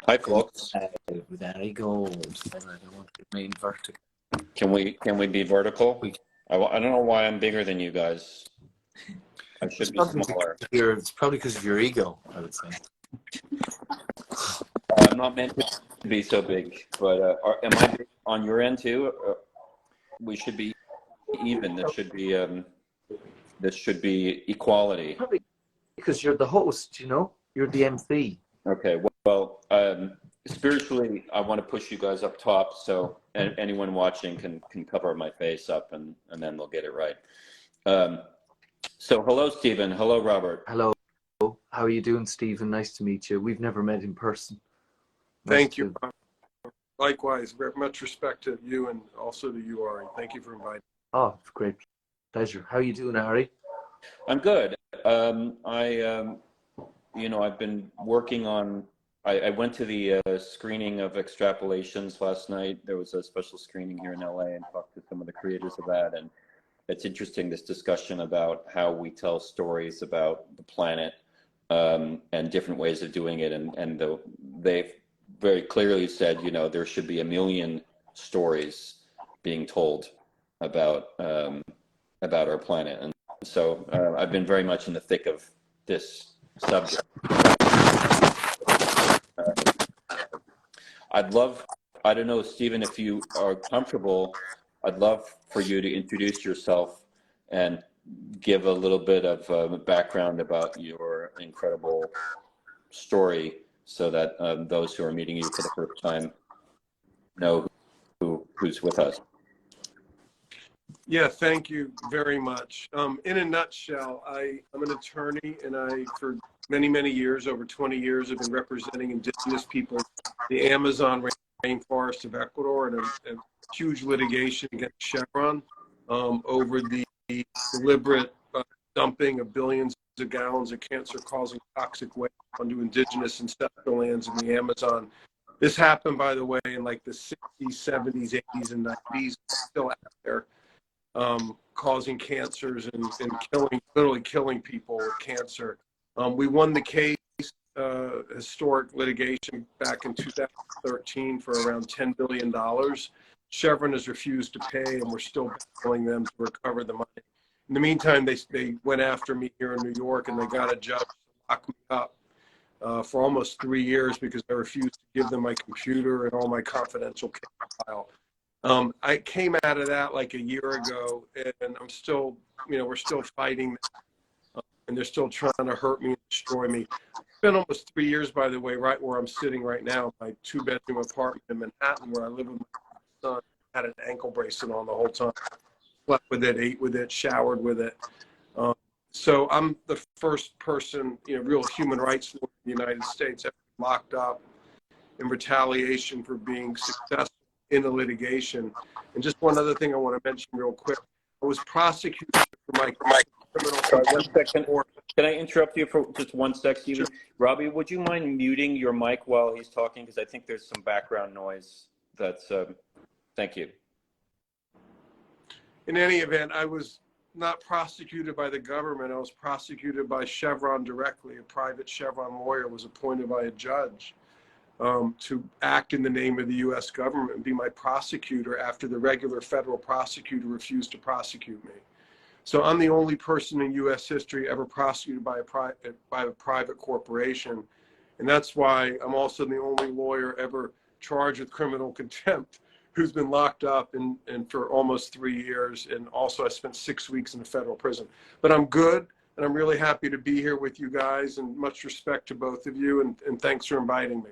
Hi, folks. There he goes. I don't want to remain vertical. Can we be vertical? I don't know why I'm bigger than you guys. I should be smaller. It's probably because of your ego, I would say. I'm not meant to be so big, but am I big on your end too? We should be even. This should be equality. Probably because you're the host, you know? You're the MC. Okay, well, spiritually, I want to push you guys up top so anyone watching can cover my face up and then they'll get it right. So hello, Stephen. Hello, Robert. Hello. How are you doing, Stephen? Nice to meet you. We've never met in person. Thank you. Likewise, very much respect to you and also to you, Ari. Thank you for inviting me. Oh, great pleasure. How are you doing, Ari? I'm good. I've been working on, I went to the screening of Extrapolations last night. There was a special screening here in LA and talked to some of the creators of that. And it's interesting, this discussion about how we tell stories about the planet and different ways of doing it. And they've very clearly said, there should be 1 million stories being told about our planet. And so I've been very much in the thick of this subject. I don't know, Stephen, if you are comfortable, I'd love for you to introduce yourself and give a little bit of background about your incredible story so that those who are meeting you for the first time know who's with us. Yeah, thank you very much. In a nutshell, I'm an attorney, and for many, many years, over 20 years, have been representing indigenous people, the Amazon rainforest of Ecuador, and a huge litigation against Chevron over the deliberate dumping of billions of gallons of cancer-causing toxic waste onto indigenous ancestral lands in the Amazon. This happened, by the way, in like the 60s, 70s, 80s, and 90s, still out there. Causing cancers and literally killing people with cancer. We won the case, historic litigation back in 2013 for around $10 billion. Chevron has refused to pay, and we're still battling them to recover the money. In the meantime, they went after me here in New York, and they got a judge to lock me up for almost 3 years because I refused to give them my computer and all my confidential file. I came out of that like a year ago, and I'm still, we're still fighting, and they're still trying to hurt me and destroy me. It's been almost 3 years, by the way, right where I'm sitting right now, my 2-bedroom apartment in Manhattan, where I live with my son. Had an ankle bracelet on the whole time. Slept with it, ate with it, showered with it. So I'm the first person, real human rights lawyer in the United States ever locked up in retaliation for being successful in the litigation. And just one other thing I want to mention real quick. I was prosecuted for my criminal. Sorry, 1 second. Can I interrupt you for just 1 sec, Stephen? Sure. Robbie, would you mind muting your mic while he's talking? Because I think there's some background noise. That's, thank you. In any event, I was not prosecuted by the government. I was prosecuted by Chevron directly. A private Chevron lawyer was appointed by a judge to act in the name of the U.S. government and be my prosecutor after the regular federal prosecutor refused to prosecute me. So I'm the only person in U.S. history ever prosecuted by a private corporation. And that's why I'm also the only lawyer ever charged with criminal contempt who's been locked up and for almost 3 years. And also I spent 6 weeks in a federal prison. But I'm good, and I'm really happy to be here with you guys, and much respect to both of you, and thanks for inviting me.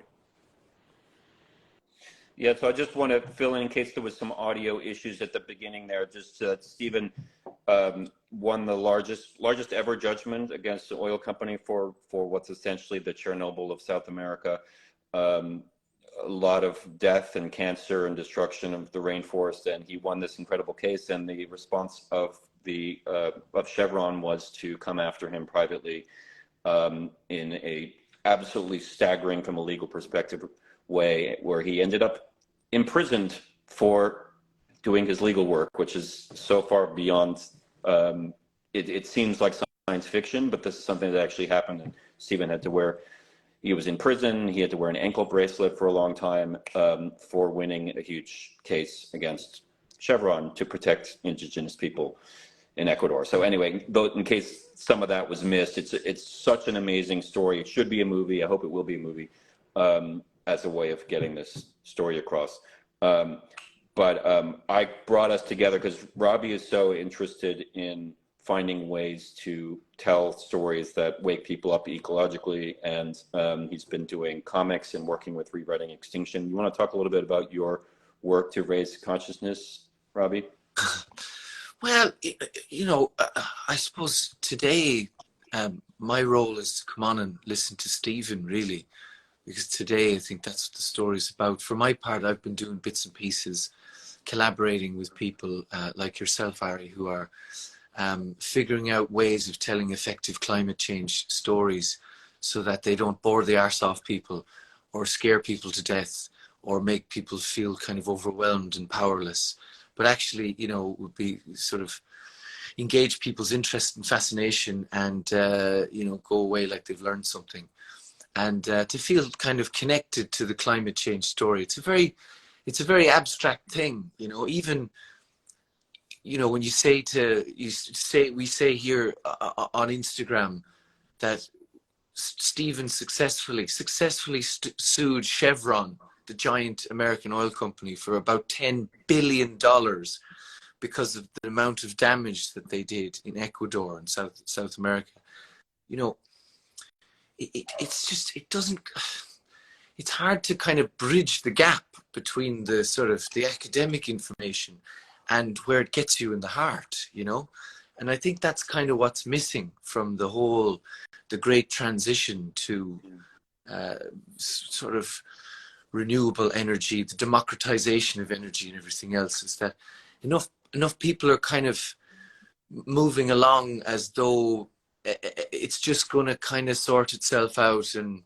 Yeah, so I just want to fill in case there was some audio issues at the beginning there. Just Stephen won the largest ever judgment against the oil company for what's essentially the Chernobyl of South America. A lot of death and cancer and destruction of the rainforest, and he won this incredible case. And the response of Chevron was to come after him privately in a absolutely staggering, from a legal perspective, way, where he ended up imprisoned for doing his legal work, which is so far beyond, it seems like science fiction, but this is something that actually happened, and Stephen had to wear he was in prison. He had to wear an ankle bracelet for a long time for winning a huge case against Chevron to protect indigenous people in Ecuador. So anyway, though, in case some of that was missed, it's such an amazing story. It should be a movie. I hope it will be a movie as a way of getting this story across. But I brought us together because Robbie is so interested in finding ways to tell stories that wake people up ecologically, and he's been doing comics and working with Rewriting Extinction. You want to talk a little bit about your work to raise consciousness, Robbie? Well, you know, I suppose today my role is to come on and listen to Stephen, really, because today I think that's what the story's about. For my part, I've been doing bits and pieces, collaborating with people like yourself, Ari, who are figuring out ways of telling effective climate change stories so that they don't bore the arse off people or scare people to death or make people feel kind of overwhelmed and powerless, but actually, you know, would be sort of engage people's interest and fascination and, you know, go away like they've learned something. And to feel kind of connected to the climate change story. It's a very abstract thing, you know, even, you know, when we say here on Instagram that Stephen successfully sued Chevron, the giant American oil company, for about $10 billion because of the amount of damage that they did in Ecuador and South America. You know, it's hard to kind of bridge the gap between the sort of the academic information and where it gets you in the heart, you know? And I think that's kind of what's missing from the great transition to sort of renewable energy, the democratization of energy and everything else, is that enough people are kind of moving along as though it's just going to kind of sort itself out and,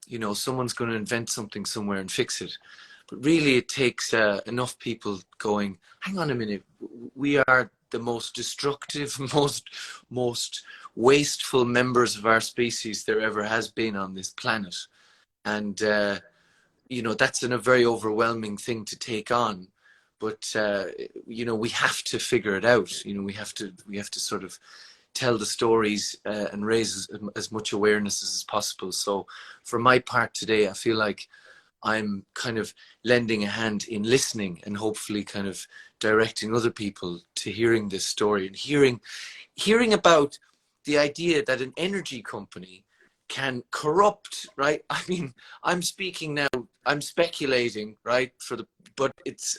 you know, someone's going to invent something somewhere and fix it. But really it takes enough people going, hang on a minute, we are the most destructive, most wasteful members of our species there ever has been on this planet. And, you know, that's a very overwhelming thing to take on. But, you know, we have to figure it out. You know, we have to sort of tell the stories and raise as much awareness as possible. So for my part today, I feel like I'm kind of lending a hand in listening and hopefully kind of directing other people to hearing this story and hearing about the idea that an energy company can corrupt, right? I mean, I'm speaking now, I'm speculating, right? But it's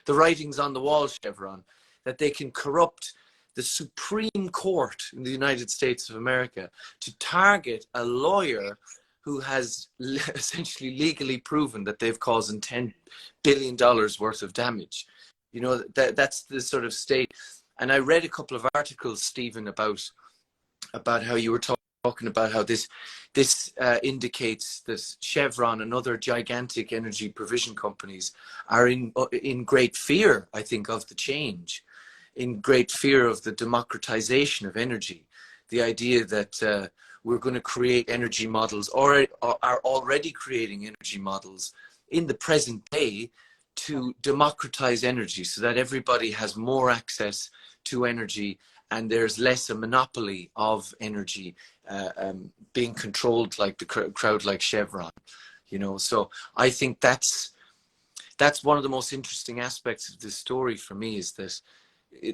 the writing's on the wall, Chevron, that they can corrupt the Supreme Court in the United States of America to target a lawyer who has essentially legally proven that they've caused $10 billion worth of damage. You know, that's the sort of state. And I read a couple of articles, Stephen, about how you were talking about how this indicates that Chevron and other gigantic energy provision companies are in great fear, I think, of the change, in great fear of the democratization of energy. The idea that we're going to create energy models, or are already creating energy models in the present day to democratize energy so that everybody has more access to energy and there's less a monopoly of energy being controlled like the crowd like Chevron, you know. So I think that's one of the most interesting aspects of this story for me, is that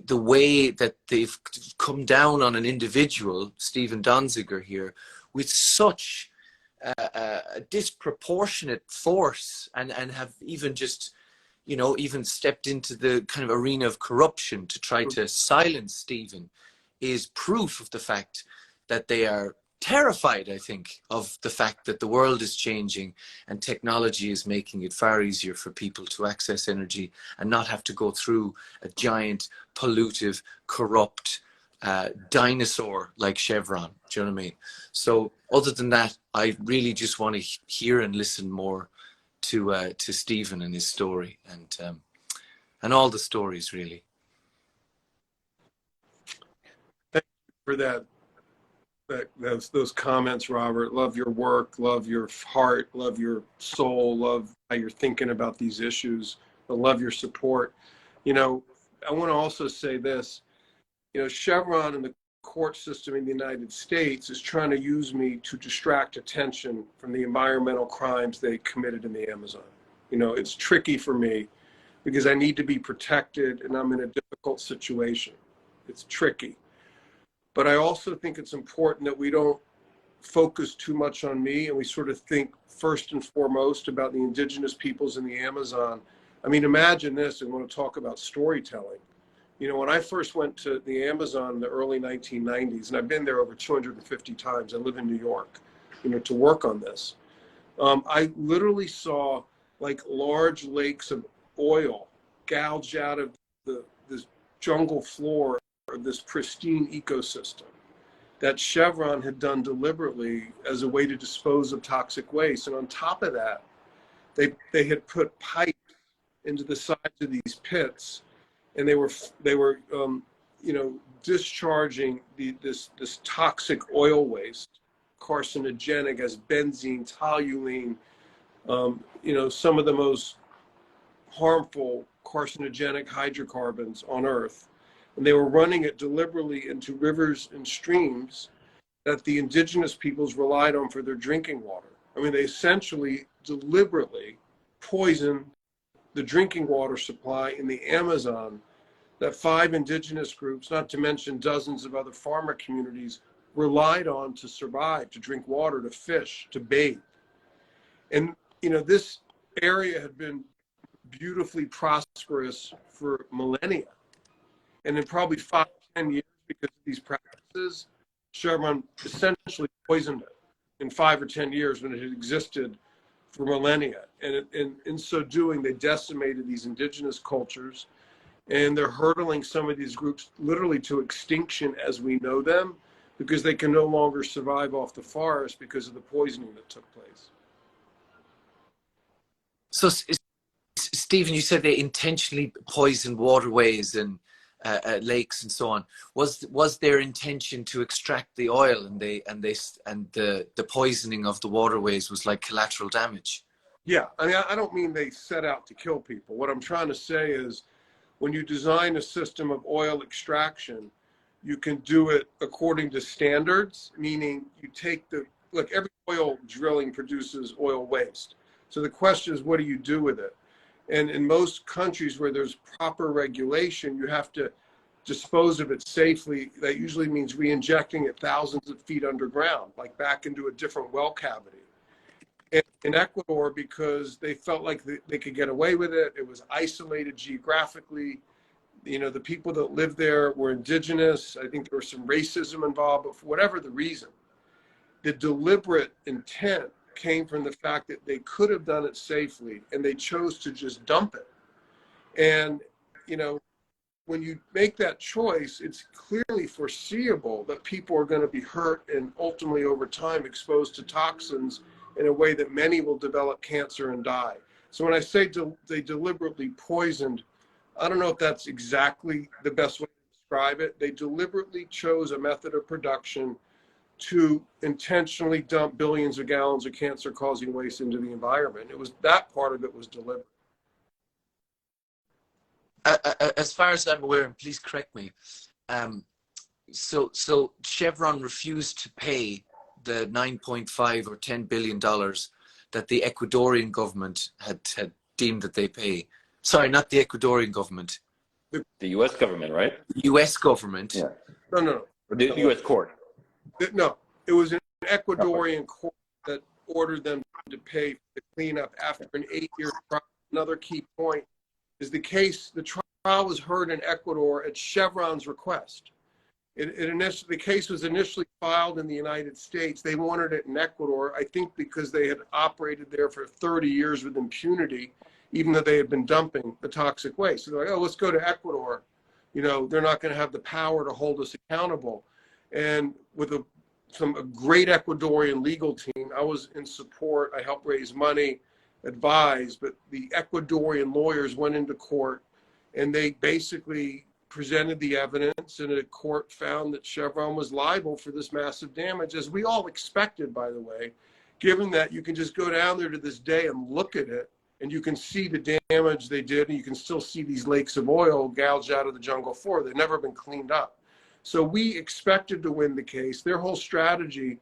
the way that they've come down on an individual, Stephen Donziger here, with such a disproportionate force and have even just, you know, even stepped into the kind of arena of corruption to try to silence Stephen, is proof of the fact that they are terrified, I think, of the fact that the world is changing and technology is making it far easier for people to access energy and not have to go through a giant, pollutive, corrupt dinosaur like Chevron. Do you know what I mean? So other than that, I really just want to hear and listen more to Stephen and his story and all the stories, really. Thank you for that those comments, Robert. Love your work, love your heart, love your soul, love how you're thinking about these issues. I love your support. You know, I want to also say this. You know, Chevron and the court system in the United States is trying to use me to distract attention from the environmental crimes they committed in the Amazon. You know, it's tricky for me because I need to be protected and I'm in a difficult situation. It's tricky. But I also think it's important that we don't focus too much on me and we sort of think first and foremost about the indigenous peoples in the Amazon. I mean, imagine this, and I want to talk about storytelling. You know, when I first went to the Amazon in the early 1990s, and I've been there over 250 times, I live in New York, you know, to work on this. I literally saw like large lakes of oil gouged out of this jungle floor of this pristine ecosystem that Chevron had done deliberately as a way to dispose of toxic waste. And on top of that, they had put pipes into the sides of these pits, and they were you know, discharging this toxic oil waste, carcinogenic as benzene, toluene, you know, some of the most harmful carcinogenic hydrocarbons on Earth. And they were running it deliberately into rivers and streams that the indigenous peoples relied on for their drinking water. I mean, they essentially deliberately poisoned the drinking water supply in the Amazon that 5 indigenous groups, not to mention dozens of other farmer communities, relied on to survive, to drink water, to fish, to bathe. And, you know, this area had been beautifully prosperous for millennia. And in probably 5 to 10 years, because of these practices, Chevron essentially poisoned it in 5 or 10 years when it had existed for millennia. And in so doing, they decimated these indigenous cultures, and they're hurtling some of these groups literally to extinction as we know them, because they can no longer survive off the forest because of the poisoning that took place. So, Stephen, you said they intentionally poisoned waterways and lakes and so on. Was their intention to extract the oil, and the poisoning of the waterways was like collateral damage? Yeah, I mean, I don't mean they set out to kill people. What I'm trying to say is, when you design a system of oil extraction, you can do it according to standards, meaning you take look, every oil drilling produces oil waste. So the question is, what do you do with it? And in most countries where there's proper regulation, you have to dispose of it safely. That usually means re-injecting it thousands of feet underground, like back into a different well cavity. And in Ecuador, because they felt like they could get away with it, it was isolated geographically. You know, the people that lived there were indigenous. I think there was some racism involved, but for whatever the reason, the deliberate intent came from the fact that they could have done it safely and they chose to just dump it. And, you know, when you make that choice, it's clearly foreseeable that people are going to be hurt and ultimately over time exposed to toxins in a way that many will develop cancer and die. So when I say they deliberately poisoned, I don't know if that's exactly the best way to describe it. They deliberately chose a method of production to intentionally dump billions of gallons of cancer-causing waste into the environment. It was that part of it was deliberate. As far as I'm aware, and please correct me, so Chevron refused to pay the 9.5 or $10 billion that the Ecuadorian government had deemed that they pay. Sorry, not the Ecuadorian government. The U.S. government, right? The U.S. government. Yeah. No. Or the U.S. court. No, it was an Ecuadorian court that ordered them to pay for the cleanup after an 8-year trial. Another key point is the trial was heard in Ecuador at Chevron's request. The case was initially filed in the United States. They wanted it in Ecuador, I think because they had operated there for 30 years with impunity, even though they had been dumping the toxic waste. So they're like, oh, let's go to Ecuador. You know, they're not going to have the power to hold us accountable. And with a great Ecuadorian legal team, I was in support. I helped raise money, advise, but the Ecuadorian lawyers went into court and they basically presented the evidence, and a court found that Chevron was liable for this massive damage, as we all expected, by the way, given that you can just go down there to this day and look at it, and you can see the damage they did, and you can still see these lakes of oil gouged out of the jungle floor. They've never been cleaned up. So we expected to win the case. Their whole strategy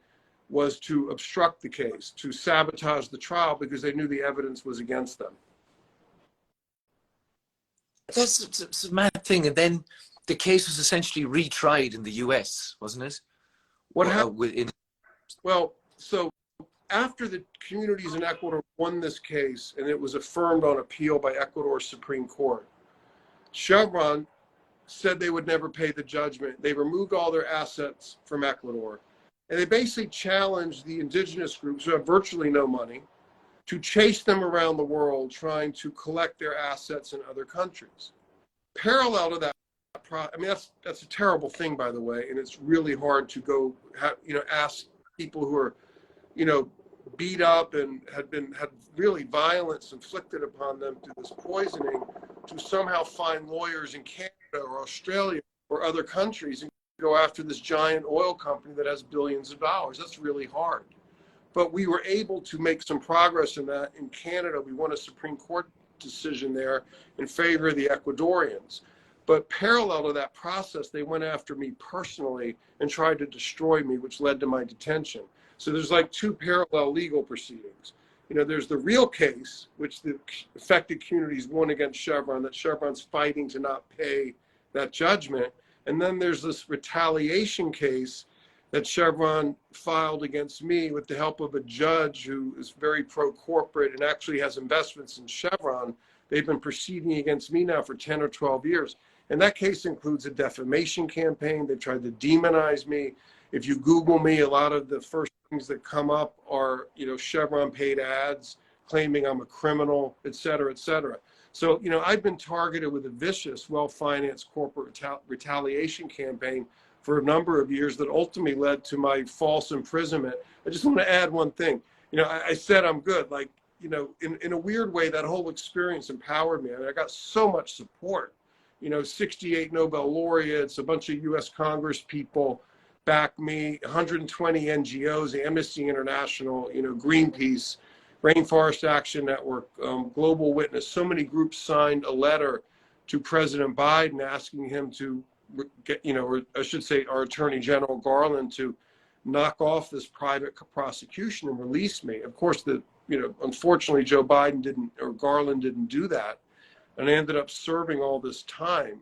was to obstruct the case, to sabotage the trial, because they knew the evidence was against them. That's a mad thing. And then the case was essentially retried in the US, wasn't it? What happened? Well, so after the communities in Ecuador won this case, and it was affirmed on appeal by Ecuador's Supreme Court, Chevron said they would never pay the judgment. They removed all their assets from Ecuador. And they basically challenged the indigenous groups, who have virtually no money, to chase them around the world trying to collect their assets in other countries. Parallel to that, I mean, that's a terrible thing, by the way, and it's really hard to go, ask people who are, beat up and had really violence inflicted upon them through this poisoning, to somehow find lawyers in Canada or Australia or other countries and go after this giant oil company that has billions of dollars. That's really hard. But we were able to make some progress in that. In Canada, we won a Supreme Court decision there in favor of the Ecuadorians. But parallel to that process, they went after me personally and tried to destroy me, which led to my detention. So there's like two parallel legal proceedings. There's the real case, which the affected communities won against Chevron, that Chevron's fighting to not pay that judgment. And then there's this retaliation case that Chevron filed against me with the help of a judge who is very pro-corporate and actually has investments in Chevron. They've been proceeding against me now for 10 or 12 years. And that case includes a defamation campaign. They tried to demonize me. If you Google me, a lot of the first things that come up are, Chevron paid ads claiming I'm a criminal, et cetera, et cetera. So, I've been targeted with a vicious, well-financed corporate retaliation campaign for a number of years that ultimately led to my false imprisonment. I just want to add one thing. I said I'm good. Like, in a weird way, that whole experience empowered me. I mean, I got so much support. 68 Nobel laureates, a bunch of U.S. Congress people back me, 120 NGOs, Amnesty International, Greenpeace, Rainforest Action Network, Global Witness. So many groups signed a letter to President Biden asking him to get, or I should say our Attorney General Garland, to knock off this private prosecution and release me. Of course, unfortunately, Joe Biden didn't, or Garland didn't do that. And I ended up serving all this time.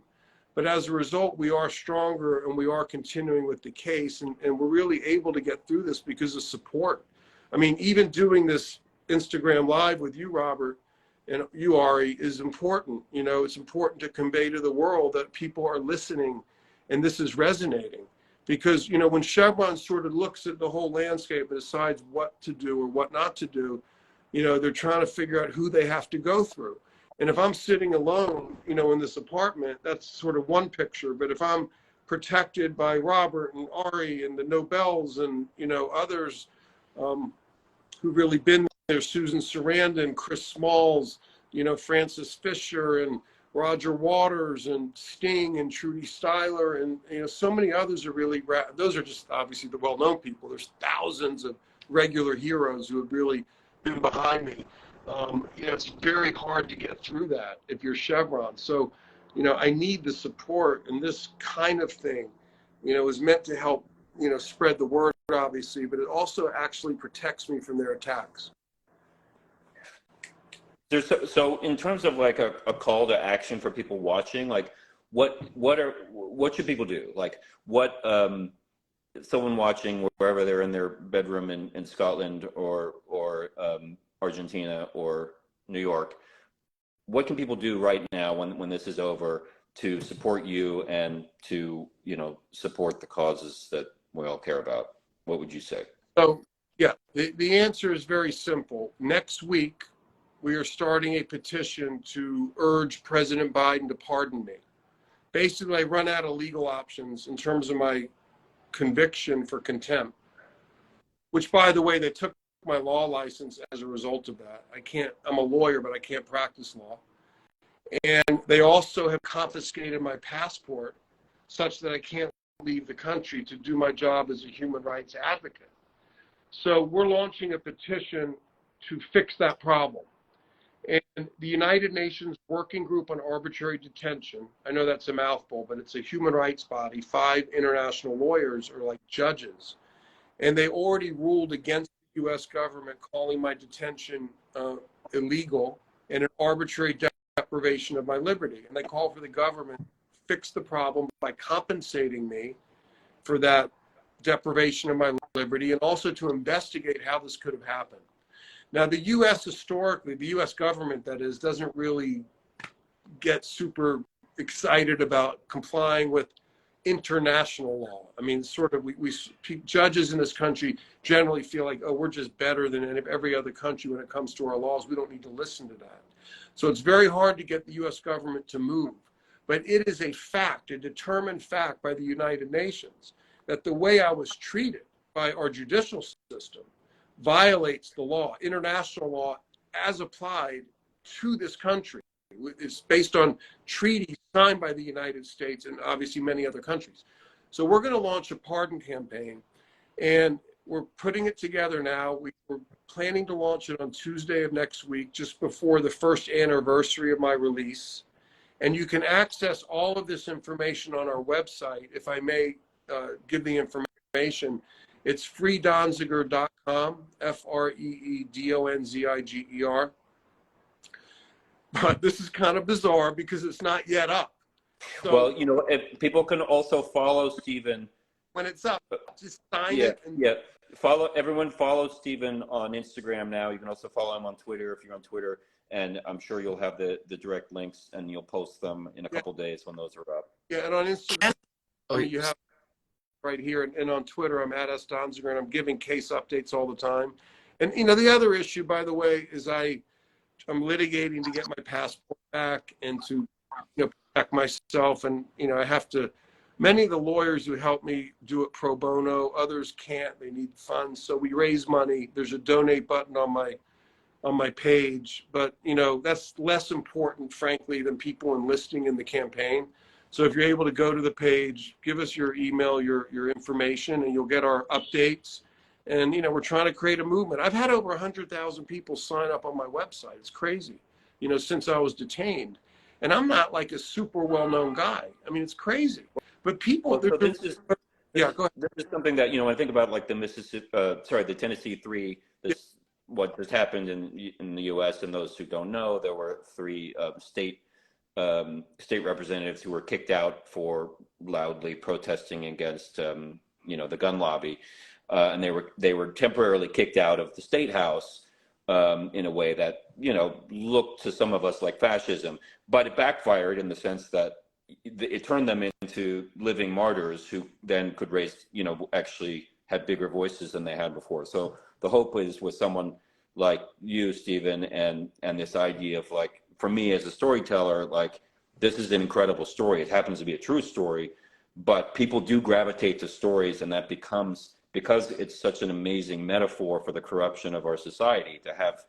But as a result, we are stronger and we are continuing with the case. And we're really able to get through this because of support. I mean, even doing this Instagram Live with you, Robert, and you, Ari, is important. It's important to convey to the world that people are listening and this is resonating. Because, when Chevron sort of looks at the whole landscape and decides what to do or what not to do, they're trying to figure out who they have to go through. And if I'm sitting alone, in this apartment, that's sort of one picture. But if I'm protected by Robert and Ari and the Nobels and, others who've really been there, Susan Sarandon, Chris Smalls, Francis Fisher and Roger Waters and Sting and Trudy Styler and, so many others are really, those are just obviously the well-known people. There's thousands of regular heroes who have really been behind me. It's very hard to get through that if you're Chevron. So, I need the support, and this kind of thing, is meant to help, spread the word, obviously, but it also actually protects me from their attacks. So in terms of like a call to action for people watching, like what should people do? Like what, someone watching wherever they're in their bedroom in Scotland or Argentina or New York, what can people do right now when this is over to support you and to, support the causes that we all care about? What would you say? So, yeah, the answer is very simple. Next week, we are starting a petition to urge President Biden to pardon me. Basically, I run out of legal options in terms of my conviction for contempt, which, by the way, they took my law license as a result of that. I'm a lawyer, but I can't practice law. And they also have confiscated my passport such that I can't leave the country to do my job as a human rights advocate. So we're launching a petition to fix that problem. And the United Nations Working Group on Arbitrary Detention, I know that's a mouthful, but it's a human rights body. 5 international lawyers are like judges. And they already ruled against the U.S. government, calling my detention illegal and an arbitrary deprivation of my liberty. And they call for the government to fix the problem by compensating me for that deprivation of my liberty, and also to investigate how this could have happened. Now, the U.S. historically, the U.S. government, that is, doesn't really get super excited about complying with international law. I mean, sort of, we judges in this country generally feel like, oh, we're just better than every other country when it comes to our laws. We don't need to listen to that. So it's very hard to get the U.S. government to move. But it is a fact, a determined fact by the United Nations, that the way I was treated by our judicial system violates the law, international law, as applied to this country. It's based on treaties signed by the United States and obviously many other countries. So we're going to launch a pardon campaign, and we're putting it together now. We're planning to launch it on Tuesday of next week, just before the first anniversary of my release. And you can access all of this information on our website. If I may give the information, it's freedonziger.com, FREEDONZIGER. But this is kind of bizarre because it's not yet up. So, well, you know, if people can also follow Stephen. When it's up, just sign Yeah, it. And yeah. Everyone follow Stephen on Instagram now. You can also follow him on Twitter if you're on Twitter. And I'm sure you'll have the direct links, and you'll post them in a couple days when those are up. Yeah, and on Instagram, you have right here, and on Twitter, I'm at @Donziger, and I'm giving case updates all the time. And you know, the other issue, by the way, is I'm litigating to get my passport back and to protect myself. And I have to. Many of the lawyers who help me do it pro bono. Others can't. They need funds, so we raise money. There's a donate button on my page, but that's less important, frankly, than people enlisting in the campaign. So if you're able to go to the page, give us your email, your information, and you'll get our updates. And we're trying to create a movement. I've had over 100,000 people sign up on my website. It's crazy, since I was detained. And I'm not like a super well-known guy. I mean, it's crazy. But people, Well, so this is go ahead. This is something that when I think about like the Tennessee 3. What has happened in the U.S. and those who don't know, there were 3 state representatives who were kicked out for loudly protesting against the gun lobby, and they were temporarily kicked out of the state house in a way that looked to some of us like fascism, but it backfired in the sense that it turned them into living martyrs who then could raise actually had bigger voices than they had before. So the hope is with someone like you, Stephen, and this idea of like, for me as a storyteller, like this is an incredible story. It happens to be a true story, but people do gravitate to stories, and that becomes, because it's such an amazing metaphor for the corruption of our society, to have,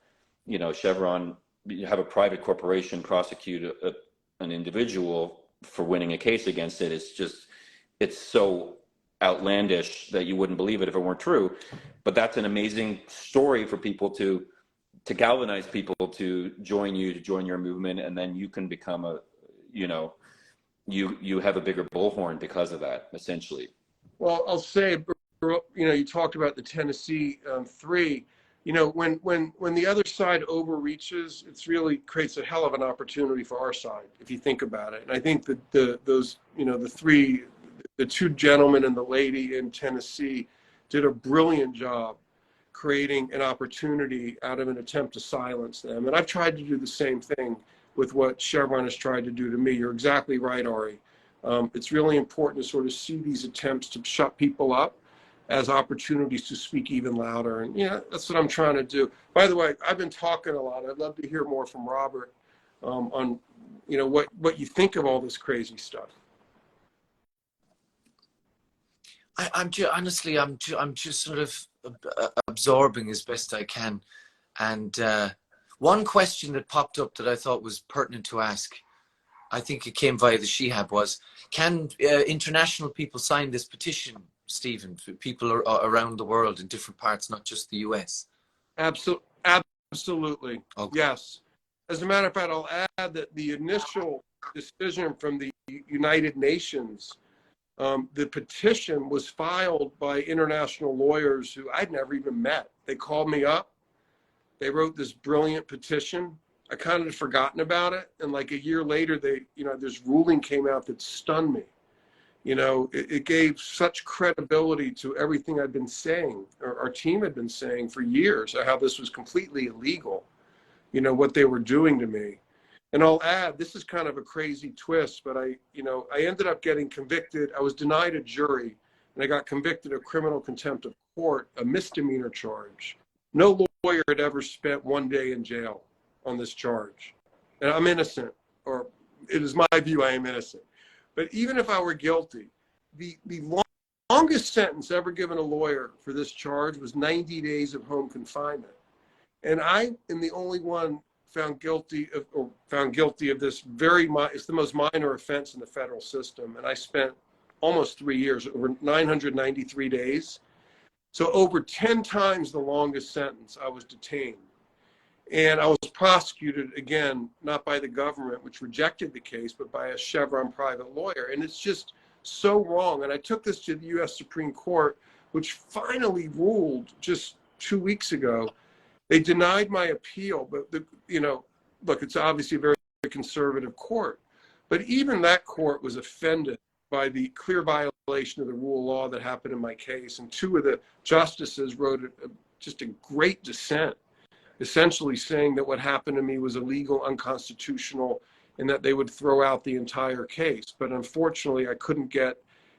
Chevron, have a private corporation prosecute an individual for winning a case against it. It's so outlandish that you wouldn't believe it if it weren't true. But that's an amazing story for people to galvanize people to join you, to join your movement, and then you can become you have a bigger bullhorn because of that, essentially. Well, I'll say, you talked about the Tennessee 3. When the other side overreaches, it's really creates a hell of an opportunity for our side, if you think about it. And I think that the 2 gentlemen and the lady in Tennessee did a brilliant job creating an opportunity out of an attempt to silence them. And I've tried to do the same thing with what Chevron has tried to do to me. You're exactly right, Ari. It's really important to sort of see these attempts to shut people up as opportunities to speak even louder. And that's what I'm trying to do. By the way, I've been talking a lot. I'd love to hear more from Robert on what you think of all this crazy stuff. I'm just sort of absorbing as best I can. And one question that popped up that I thought was pertinent to ask I think it came via the Sheehan, was, can international people sign this petition, Stephen, for people around the world in different parts, not just the US? Absolutely. Okay. Yes. As a matter of fact, I'll add that the initial decision from the United Nations, the petition was filed by international lawyers who I'd never even met. They called me up. They wrote this brilliant petition. I kind of had forgotten about it. And like a year later, this ruling came out that stunned me. It gave such credibility to everything I'd been saying, or our team had been saying for years, how this was completely illegal, what they were doing to me. And I'll add, this is kind of a crazy twist, but I ended up getting convicted. I was denied a jury, and I got convicted of criminal contempt of court, a misdemeanor charge. No lawyer had ever spent 1 day in jail on this charge. And I'm innocent, or it is my view I am innocent. But even if I were guilty, the longest sentence ever given a lawyer for this charge was 90 days of home confinement. And I am the only one found guilty of this it's the most minor offense in the federal system. And I spent almost 3 years, over 993 days. So over 10 times the longest sentence I was detained. And I was prosecuted, again, not by the government, which rejected the case, but by a Chevron private lawyer. And it's just so wrong. And I took this to the U.S. Supreme Court, which finally ruled just 2 weeks ago. They denied my appeal, but look, it's obviously a very conservative court. But even that court was offended by the clear violation of the rule of law that happened in my case. And 2 of the justices wrote just a great dissent, essentially saying that what happened to me was illegal, unconstitutional, and that they would throw out the entire case. But unfortunately, I couldn't get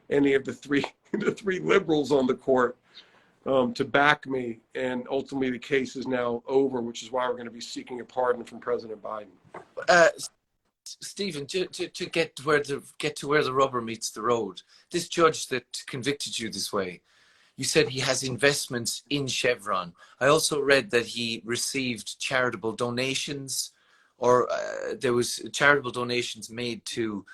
any of the three liberals on the court to back me. And ultimately, the case is now over, which is why we're going to be seeking a pardon from President Biden. Stephen, to get to where the rubber meets the road, this judge that convicted you this way, you said he has investments in Chevron. I also read that he received charitable donations, or there was charitable donations made to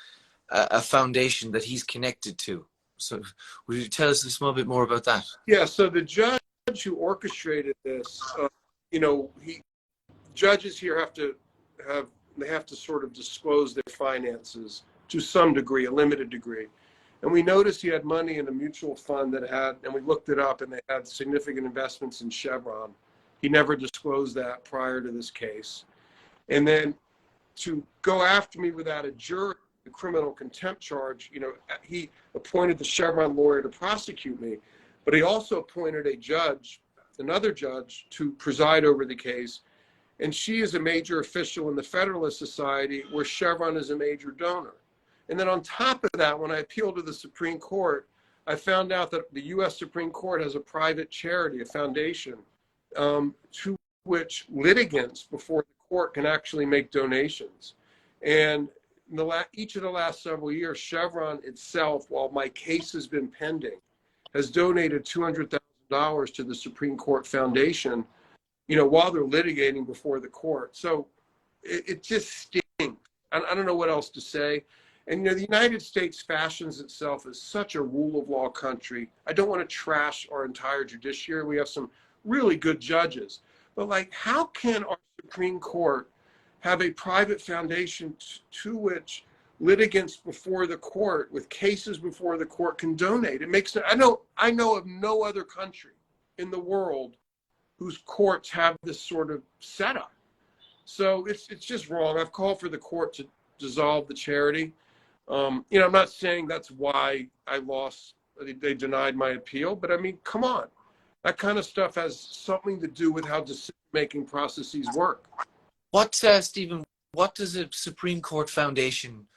a foundation that he's connected to. So would you tell us a small bit more about that? Yeah, so the judge who orchestrated this, judges here have to sort of disclose their finances to some degree, a limited degree. And we noticed he had money in a mutual fund and we looked it up, and they had significant investments in Chevron. He never disclosed that prior to this case. And then to go after me without a jury, the criminal contempt charge, he appointed the Chevron lawyer to prosecute me, but he also appointed another judge to preside over the case. And she is a major official in the Federalist Society, where Chevron is a major donor. And then on top of that, when I appealed to the Supreme Court, I found out that the U.S. Supreme Court has a private charity, a foundation, to which litigants before the court can actually make donations. And each of the last several years, Chevron itself, while my case has been pending, has donated $200,000 to the Supreme Court Foundation, while they're litigating before the court. So it just stinks. I don't know what else to say. And, the United States fashions itself as such a rule of law country. I don't want to trash our entire judiciary. We have some really good judges. But, how can our Supreme Court have a private foundation to which litigants before the court, with cases before the court, can donate? It makes I know of no other country in the world whose courts have this sort of setup. So it's just wrong. I've called for the court to dissolve the charity. I'm not saying that's why I lost. They denied my appeal, but I mean, come on. That kind of stuff has something to do with how decision-making processes work. Stephen, what does a Supreme Court Foundation,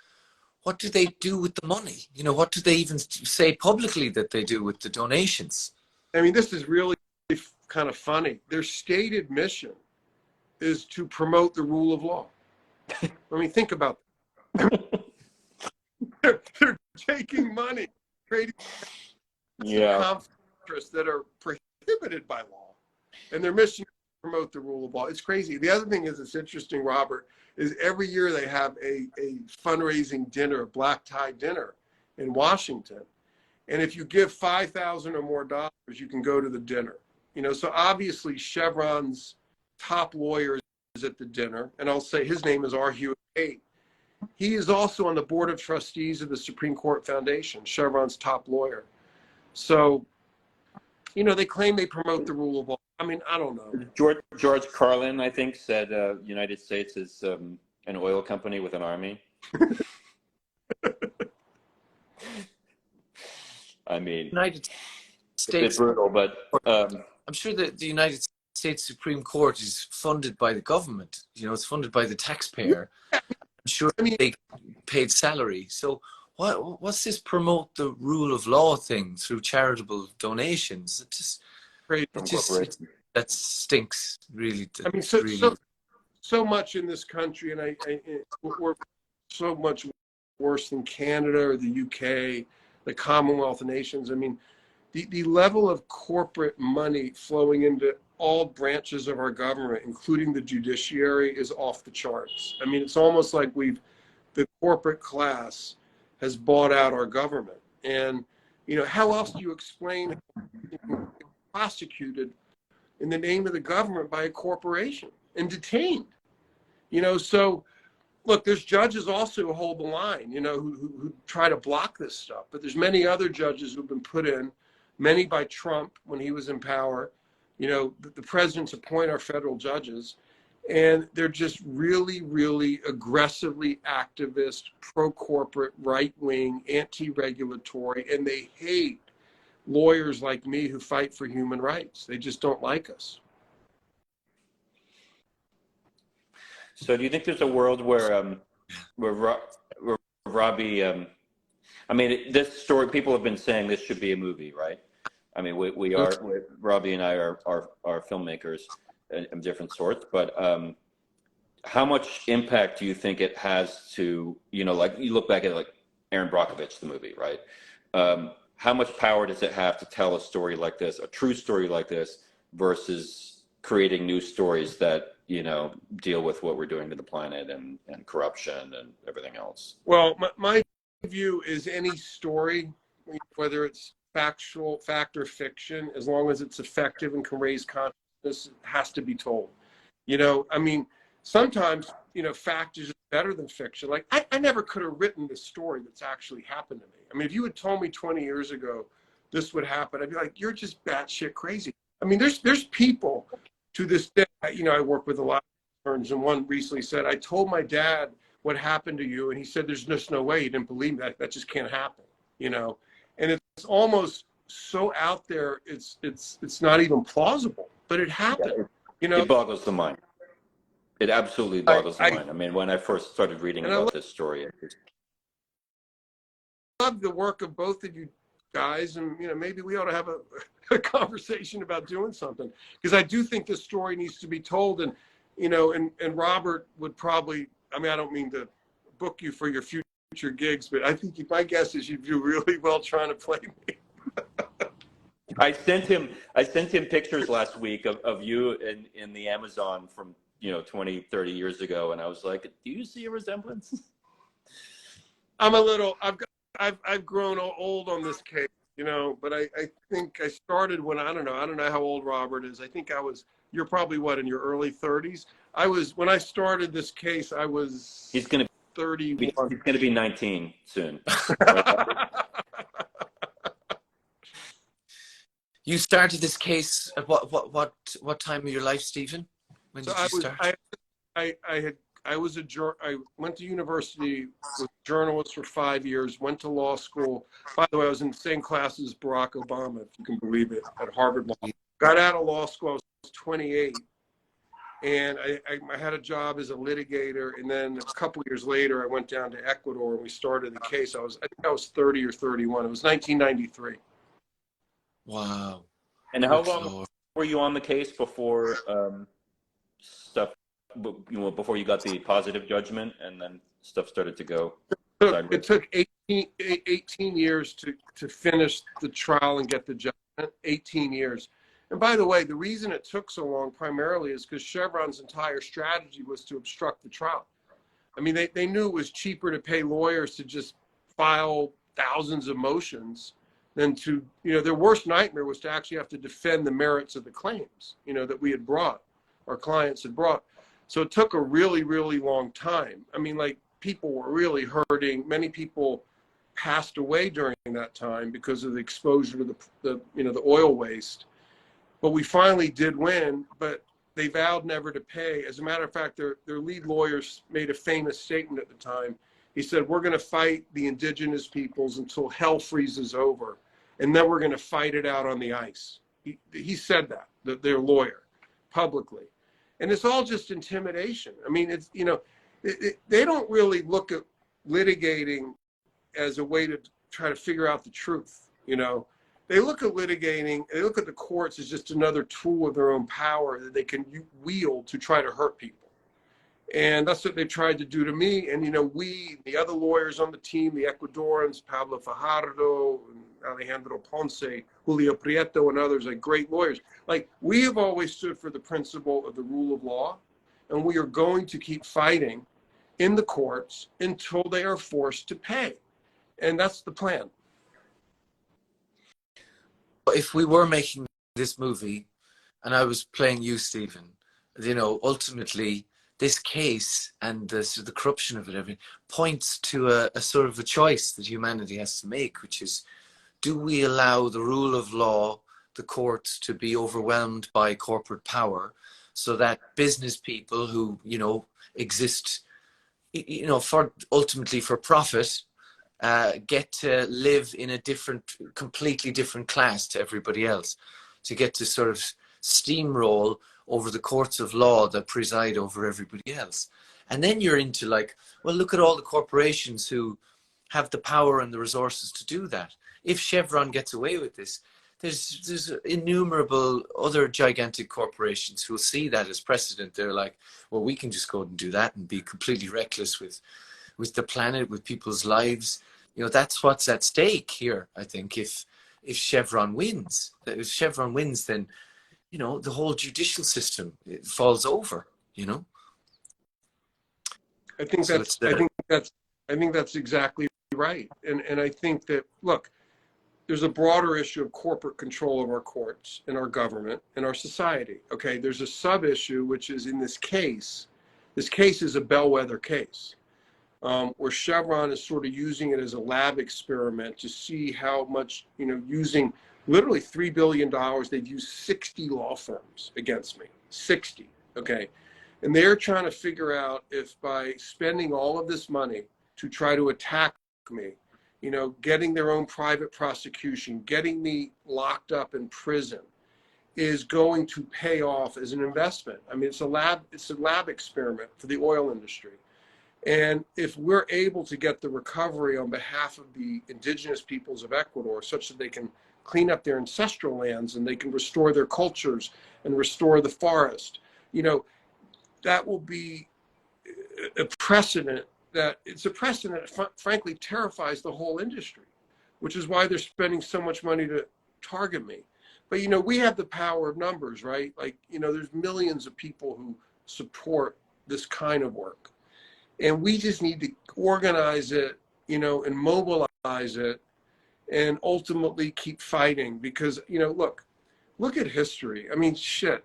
what do they do with the money? What do they even say publicly that they do with the donations? I mean, this is really kind of funny. Their stated mission is to promote the rule of law. I mean, think about that. They're taking money, creating conflicts that are prohibited by law, and their mission is to promote the rule of law. It's crazy. The other thing is, it's interesting, Robert, is every year they have a fundraising dinner, a black tie dinner in Washington. And if you give $5,000 or more dollars, you can go to the dinner. You know, so obviously Chevron's top lawyer is at the dinner, and I'll say his name is R. Hewitt Tate. He is also on the board of trustees of the Supreme Court Foundation, Chevron's top lawyer. So, you know, they claim they promote the rule of law. I mean, I don't know. George Carlin, I think, said United States is an oil company with an army. I mean, United it's a bit States, brutal, but I'm sure that the United States Supreme Court is funded by the government. You know, it's funded by the taxpayer. I'm sure they paid salary. So what's this promote the rule of law thing through charitable donations? That stinks, really. I mean, so much in this country, and we're so much worse than Canada or the UK, the Commonwealth nations. I mean, the level of corporate money flowing into all branches of our government, including the judiciary, is off the charts. I mean, it's almost like the corporate class has bought out our government. And, you know, how else do you explain prosecuted in the name of the government by a corporation and detained? You know, so look, there's judges also who hold the line, you know, who try to block this stuff. But there's many other judges who've been put in, many by Trump when he was in power. You know, the presidents appoint our federal judges, and they're just really, really aggressively activist, pro-corporate, right-wing, anti-regulatory, and they hate lawyers like me who fight for human rights. They just don't like us. So do you think there's a world where Robbie, I mean, this story, people have been saying this should be a movie, right? I mean, Robbie and I are filmmakers of different sorts, but how much impact do you think it has to, you know, like you look back at like Aaron Brockovich, the movie, right? How much power does it have to tell a story like this, a true story like this, versus creating new stories that, you know, deal with what we're doing to the planet and corruption and everything else? Well, my view is any story, whether it's factual, fact or fiction, as long as it's effective and can raise consciousness, has to be told. You know, I mean, sometimes, you know, fact is better than fiction. Like, I never could have written this story that's actually happened to me. I mean, if you had told me 20 years ago this would happen, I'd be like, you're just batshit crazy. I mean, there's people to this day, you know, I work with a lot of interns, and one recently said, I told my dad what happened to you, and he said, there's just no way. He didn't believe that. That just can't happen, you know? And it's almost so out there, it's not even plausible, but it happened. You know, it boggles the mind. It absolutely boggles the mind. I mean, when I first started reading about this story, I love the work of both of you guys, and you know, maybe we ought to have a conversation about doing something, because I do think this story needs to be told. And you know, and Robert would probably, I mean, I don't mean to book you for your future gigs, but I think my guess is you do really well trying to play me. I sent him pictures last week of you in the Amazon from, you know, 20, 30 years ago, and I was like, do you see a resemblance? I've grown old on this case, you know, but I think I started when, I don't know how old Robert is. I think you're probably what, in your early 30s? When I started this case, I was He's going to 31. He's going to be 19 soon. You started this case at what time of your life, Stephen? When did you start? I went to university, was a journalist for 5 years, went to law school. By the way, I was in the same class as Barack Obama, if you can believe it, at Harvard Law. Got out of law school, I was 28. And I had a job as a litigator. And then a couple of years later, I went down to Ecuador and we started the case. I think I was 30 or 31. It was 1993. Wow. And how long were you on the case before before you got the positive judgment and then stuff started to go? It took 18 years to finish the trial and get the judgment, 18 years. And by the way, the reason it took so long primarily is because Chevron's entire strategy was to obstruct the trial. I mean, they knew it was cheaper to pay lawyers to just file thousands of motions than to, their worst nightmare was to actually have to defend the merits of the claims, that we had brought, our clients had brought. So it took a really, really long time. I mean, like, people were really hurting. Many people passed away during that time because of the exposure to the oil waste. But we finally did win, but they vowed never to pay. As a matter of fact, their lead lawyers made a famous statement at the time. He said, we're going to fight the indigenous peoples until hell freezes over, and then we're going to fight it out on the ice. He said that, their lawyer, publicly. And it's all just intimidation. I mean, it's, they don't really look at litigating as a way to try to figure out the truth, They look at litigating, they look at the courts as just another tool of their own power that they can wield to try to hurt people. And that's what they tried to do to me. And, we, the other lawyers on the team, the Ecuadorians, Pablo Fajardo, Alejandro Ponce, Julio Prieto, and others, like great lawyers. Like, we have always stood for the principle of the rule of law, and we are going to keep fighting in the courts until they are forced to pay. And that's the plan. If we were making this movie and I was playing you, Stephen, ultimately this case and the corruption of it, everything points to a sort of a choice that humanity has to make, which is, do we allow the rule of law, the courts, to be overwhelmed by corporate power so that business people who, exist, ultimately for profit, get to live in a completely different class to everybody else, to get to sort of steamroll over the courts of law that preside over everybody else. And then you're into like, well, look at all the corporations who have the power and the resources to do that. If Chevron gets away with this, there's innumerable other gigantic corporations who will see that as precedent. They're like, well, we can just go and do that and be completely reckless with the planet, with people's lives. That's what's at stake here, I think, if Chevron wins. If Chevron wins, then, the whole judicial system falls over, I think that's exactly right. And I think that, look, there's a broader issue of corporate control of our courts and our government and our society. Okay, there's a sub issue, which is in this case is a bellwether case, where Chevron is sort of using it as a lab experiment to see how much, using literally $3 billion, they've used 60 law firms against me, 60, okay? And they're trying to figure out if by spending all of this money to try to attack me, getting their own private prosecution, getting me locked up in prison, is going to pay off as an investment. I mean, it's a lab experiment for the oil industry. And if we're able to get the recovery on behalf of the indigenous peoples of Ecuador, such that they can clean up their ancestral lands and they can restore their cultures and restore the forest, that will be a precedent that frankly terrifies the whole industry, which is why they're spending so much money to target me. But, we have the power of numbers, right? Like, there's millions of people who support this kind of work. And we just need to organize it, and mobilize it, and ultimately keep fighting. Because, look at history. I mean, shit.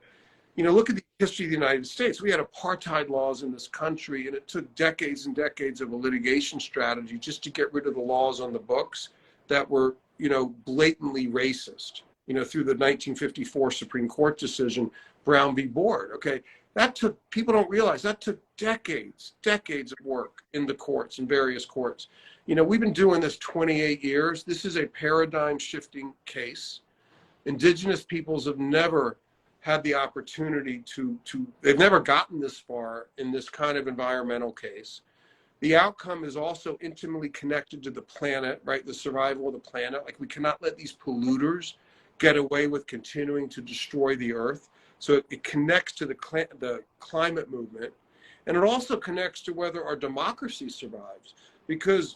Look at the history of the United States. We had apartheid laws in this country, and it took decades and decades of a litigation strategy just to get rid of the laws on the books that were, blatantly racist, through the 1954 Supreme Court decision, Brown v. Board, okay? People don't realize that took decades of work in the courts, in various courts. We've been doing this 28 years. This is a paradigm shifting case. Indigenous peoples have never had the opportunity they've never gotten this far in this kind of environmental case. The outcome is also intimately connected to the planet, right? The survival of the planet. Like, we cannot let these polluters get away with continuing to destroy the earth. So it connects to the climate movement. And it also connects to whether our democracy survives. Because,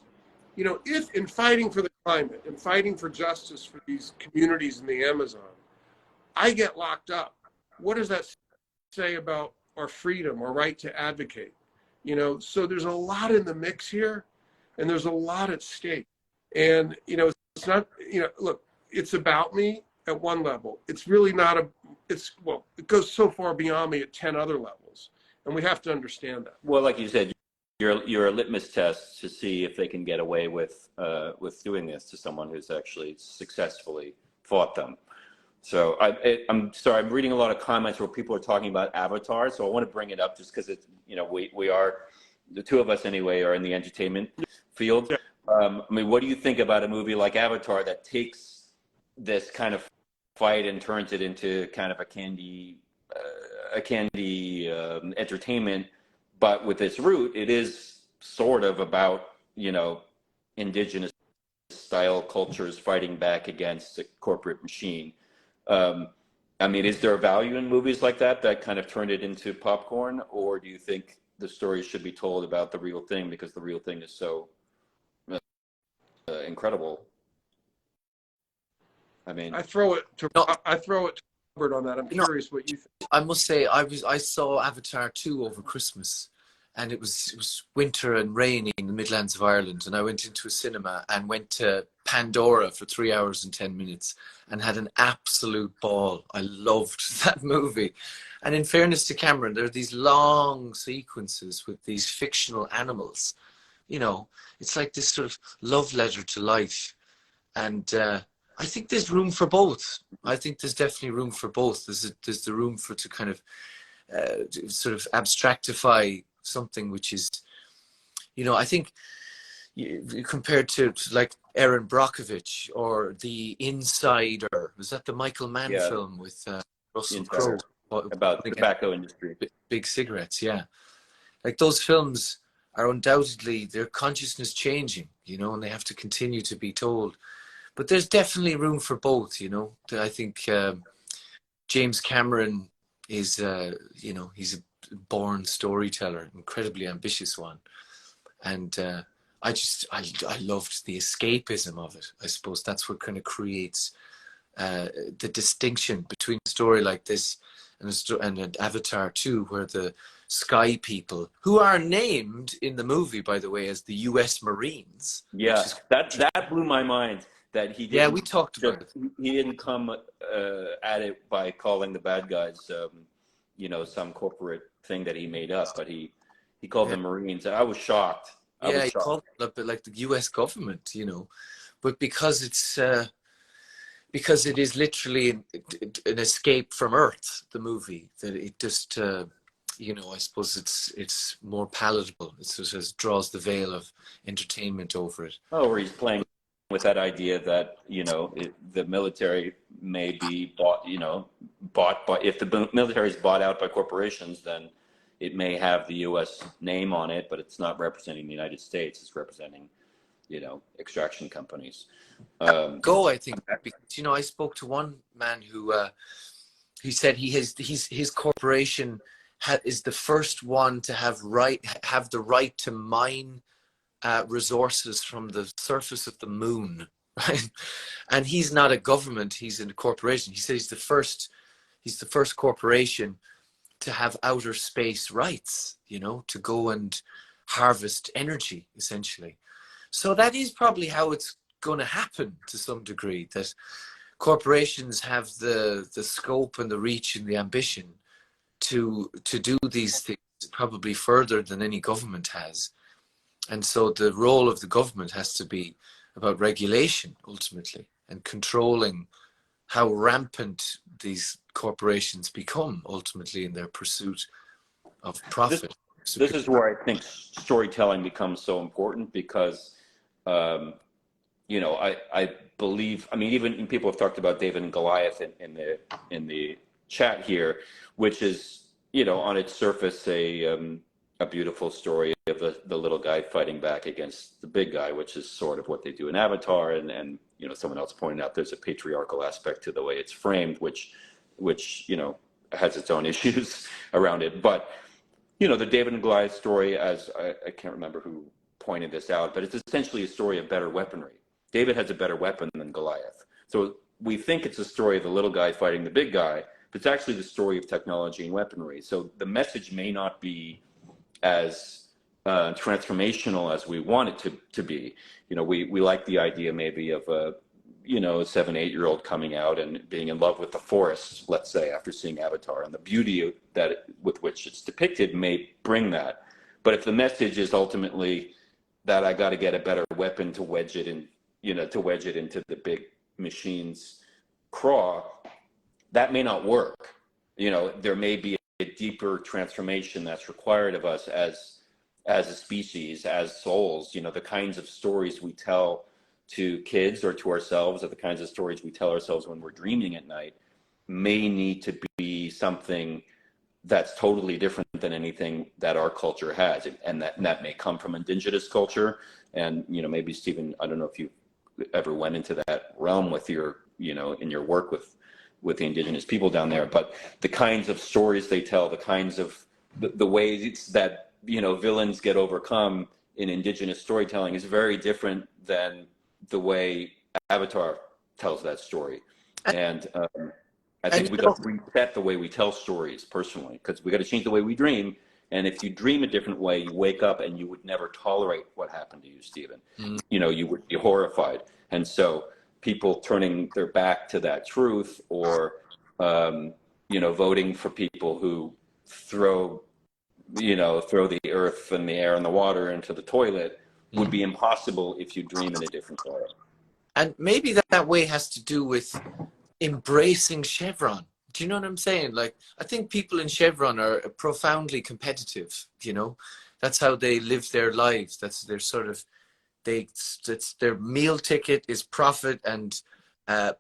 if in fighting for the climate and fighting for justice for these communities in the Amazon, I get locked up. What does that say about our freedom, our right to advocate? You know, so there's a lot in the mix here, and there's a lot at stake. And, you know, it's not, you know, look, it's about me at one level. It's really not well, it goes so far beyond me at 10 other levels. And we have to understand that. Well, like you said, you're a litmus test to see if they can get away with doing this to someone who's actually successfully fought them. So I'm sorry, I'm reading a lot of comments where people are talking about Avatar. So I want to bring it up just because it's, you know, we are, the two of us anyway, are in the entertainment field. Yeah. I mean, what do you think about a movie like Avatar that takes this kind of fight and turns it into kind of a candy entertainment, but with its root, it is sort of about, you know, indigenous style cultures fighting back against the corporate machine. I mean, is there a value in movies like that kind of turn it into popcorn, or do you think the story should be told about the real thing because the real thing is so incredible? I mean, I throw it to Robert on that. I'm curious what you think. I must say, I saw Avatar 2 over Christmas, and it was winter and rainy in the Midlands of Ireland, and I went into a cinema and went to Pandora for 3 hours and 10 minutes and had an absolute ball. I loved that movie. And in fairness to Cameron, there are these long sequences with these fictional animals. You know, it's like this sort of love letter to life. And I think there's room for both. I think there's definitely room for both. There's the room for to kind of sort of abstractify something which is, you know, I think compared to like Erin Brockovich or The Insider, was that the Michael Mann film with Russell Crowe about the tobacco industry, big cigarettes? Yeah, like those films are undoubtedly, their consciousness changing, you know, and they have to continue to be told. But there's definitely room for both, you know. I think James Cameron is, you know, he's a born storyteller, incredibly ambitious one. And I loved the escapism of it. I suppose that's what kind of creates the distinction between a story like this and an Avatar 2, where the Sky People, who are named in the movie, by the way, as the U.S. Marines. Yeah, that blew my mind. That he didn't, yeah, we talked about it. He didn't come at it by calling the bad guys, you know, some corporate thing that he made up, but he called them Marines. I was shocked. He called it a bit like the U.S. government, you know, but because it is literally an escape from Earth, the movie, that it just, you know, I suppose it's more palatable. It sort of draws the veil of entertainment over it. Oh, where he's playing with that idea that, you know, the military may be bought, you know, but if the military is bought out by corporations, then it may have the U.S. name on it, but it's not representing the United States. It's representing, you know, extraction companies. I think, because, you know, I spoke to one man who he said his corporation is the first one to have the right to mine resources from the surface of the moon, right? And he's not a government; he's a corporation. He said he's the first corporation to have outer space rights, you know, to go and harvest energy, essentially. So that is probably how it's going to happen to some degree, that corporations have the scope and the reach and the ambition to do these things probably further than any government has. And so the role of the government has to be about regulation, ultimately, and controlling how rampant these corporations become, ultimately, in their pursuit of profit. This is where I think storytelling becomes so important, because, you know, I believe, I mean, even people have talked about David and Goliath in the chat here, which is, you know, on its surface, a beautiful story of the little guy fighting back against the big guy, which is sort of what they do in Avatar. And you know, someone else pointed out there's a patriarchal aspect to the way it's framed, which you know, has its own issues around it. But you know, the David and Goliath story, as I can't remember who pointed this out, but it's essentially a story of better weaponry. David has a better weapon than Goliath. So we think it's a story of the little guy fighting the big guy, but it's actually the story of technology and weaponry. So the message may not be as transformational as we want it to be. You know, we like the idea maybe of a, you know, a 7, 8-year-old coming out and being in love with the forest, let's say, after seeing Avatar, and the beauty that with which it's depicted may bring that. But if the message is ultimately that I got to get a better weapon to wedge it in, you know, to wedge it into the big machine's craw, that may not work. You know, there may be a deeper transformation that's required of us as a species, as souls. You know, the kinds of stories we tell to kids or to ourselves, or the kinds of stories we tell ourselves when we're dreaming at night, may need to be something that's totally different than anything that our culture has. And that may come from indigenous culture. And, you know, maybe Stephen, I don't know if you ever went into that realm with your, you know, in your work with the indigenous people down there, but the kinds of stories they tell, the kinds of the ways that, you know, villains get overcome in indigenous storytelling is very different than the way Avatar tells that story. And I think we got to reset the way we tell stories personally, because we got to change the way we dream. And if you dream a different way, you wake up and you would never tolerate what happened to you, Stephen. You know, you would be horrified. And so people turning their back to that truth, or, you know, voting for people who throw the earth and the air and the water into the toilet would be impossible if you dream in a different way. And maybe that way has to do with embracing Chevron. Do you know what I'm saying? Like, I think people in Chevron are profoundly competitive, you know? That's how they live their lives. That's their sort of, it's their meal ticket is profit and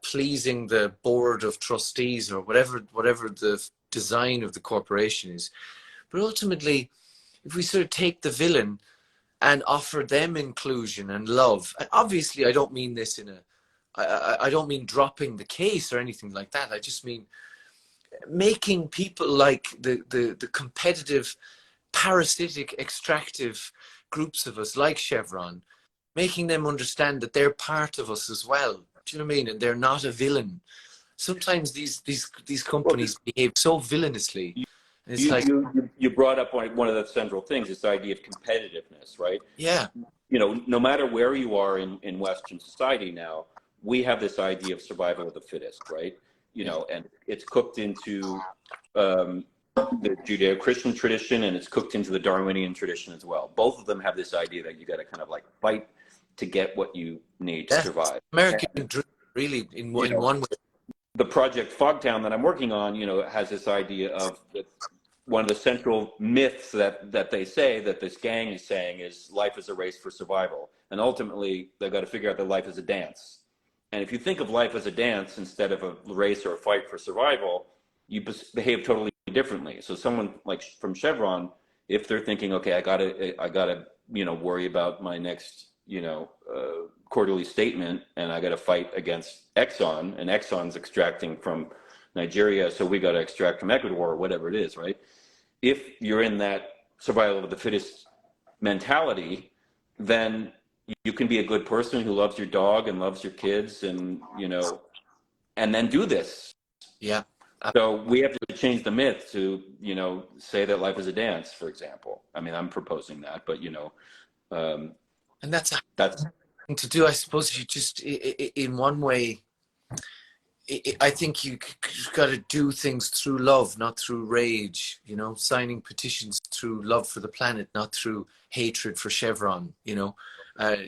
pleasing the board of trustees, or whatever the design of the corporation is. But ultimately, if we sort of take the villain and offer them inclusion and love, and obviously I don't mean this in I don't mean dropping the case or anything like that. I just mean making people like the competitive, parasitic, extractive groups of us like Chevron, making them understand that they're part of us as well. Do you know what I mean? And they're not a villain. Sometimes these companies behave so villainously. And it's you brought up one of the central things, this idea of competitiveness, right? Yeah. You know, no matter where you are in Western society now, we have this idea of survival of the fittest, right? You know, and it's cooked into the Judeo-Christian tradition, and it's cooked into the Darwinian tradition as well. Both of them have this idea that you got to kind of like fight to get what you need to survive. American dream, really, in one way. The project Fogtown that I'm working on, you know, has this idea of one of the central myths that they say, that this gang is saying, is life is a race for survival. And ultimately, they've got to figure out that life is a dance. And if you think of life as a dance instead of a race or a fight for survival, you behave totally differently. So someone like from Chevron, if they're thinking, okay, I gotta, you know, worry about my next, you know, quarterly statement, and I gotta fight against Exxon, and Exxon's extracting from Nigeria, so we gotta extract from Ecuador, or whatever it is, right? If you're in that survival of the fittest mentality, then you can be a good person who loves your dog and loves your kids, and, you know, and then do this. Yeah. So we have to change the myth to, you know, say that life is a dance, for example. I mean, I'm proposing that, but, you know, and that's to do. I suppose you just, in one way, I think you got to do things through love, not through rage. You know, signing petitions through love for the planet, not through hatred for Chevron. You know,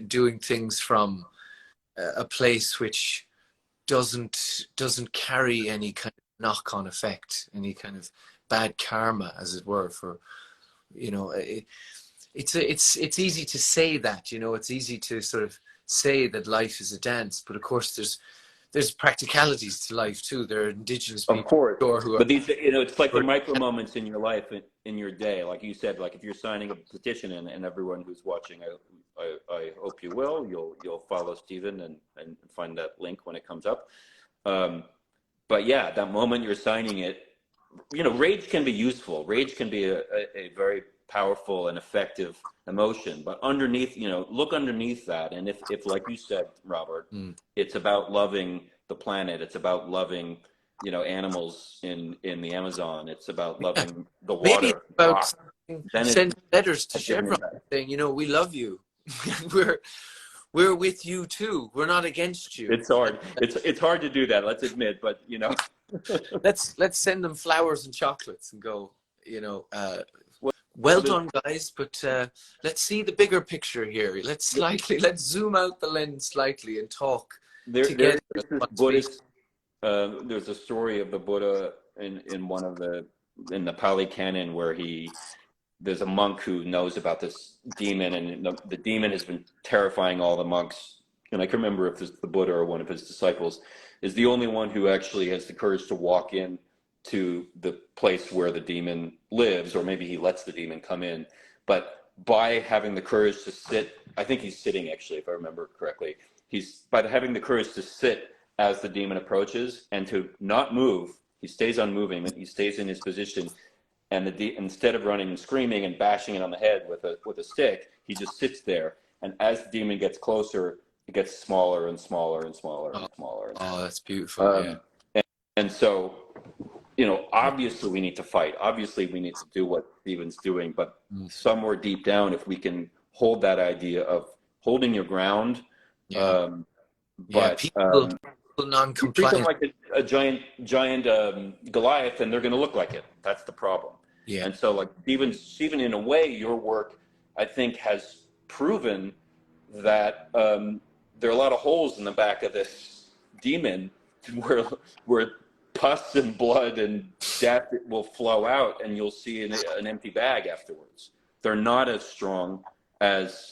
doing things from a place which doesn't carry any kind of knock-on effect, any kind of bad karma, as it were. For, you know, it's easy to say that. You know, it's easy to sort of say that life is a dance, but of course there's practicalities to life too. There are indigenous people, of course, who are, but these, you know, it's like the micro moments in your life, in your day. Like you said, like if you're signing a petition, and everyone who's watching, I hope you will. You'll follow Stephen and find that link when it comes up. But yeah, that moment you're signing it, you know, rage can be useful. Rage can be a very powerful and effective emotion, but underneath, you know, look underneath that. And if like you said, Robert, it's about loving the planet. It's about loving, animals in the Amazon. It's about loving the Maybe it's water, about rock. Then it's sending letters to giving Chevron it back. saying, we love you. we're with you too. We're not against you. It's hard. It's hard to do that, let's admit, but Let's send them flowers and chocolates and go, well done, guys, but let's see the bigger picture here. Let's zoom out the lens slightly and talk together. There's this Buddhist, there's a story of the Buddha in the Pali Canon where there's a monk who knows about this demon, and the demon has been terrifying all the monks. And I can remember if it's the Buddha or one of his disciples is the only one who actually has the courage to walk in to the place where the demon lives, or maybe he lets the demon come in. But by having the courage to sit, I think he's sitting actually, if I remember correctly, by having the courage to sit as the demon approaches and to not move, he stays unmoving, and he stays in his position. And instead of running and screaming and bashing it on the head with a stick, he just sits there. And as the demon gets closer, it gets smaller and smaller and smaller and smaller. Oh, that's beautiful. And so, obviously we need to fight. Obviously we need to do what Stephen's doing. But somewhere deep down, if we can hold that idea of holding your ground, people non-compliant. treat them like a giant Goliath, and they're going to look like it. That's the problem. Yeah. And so, like Stephen, in a way, your work, I think, has proven that there are a lot of holes in the back of this demon where pus and blood and death will flow out, and you'll see an empty bag afterwards. They're not as strong as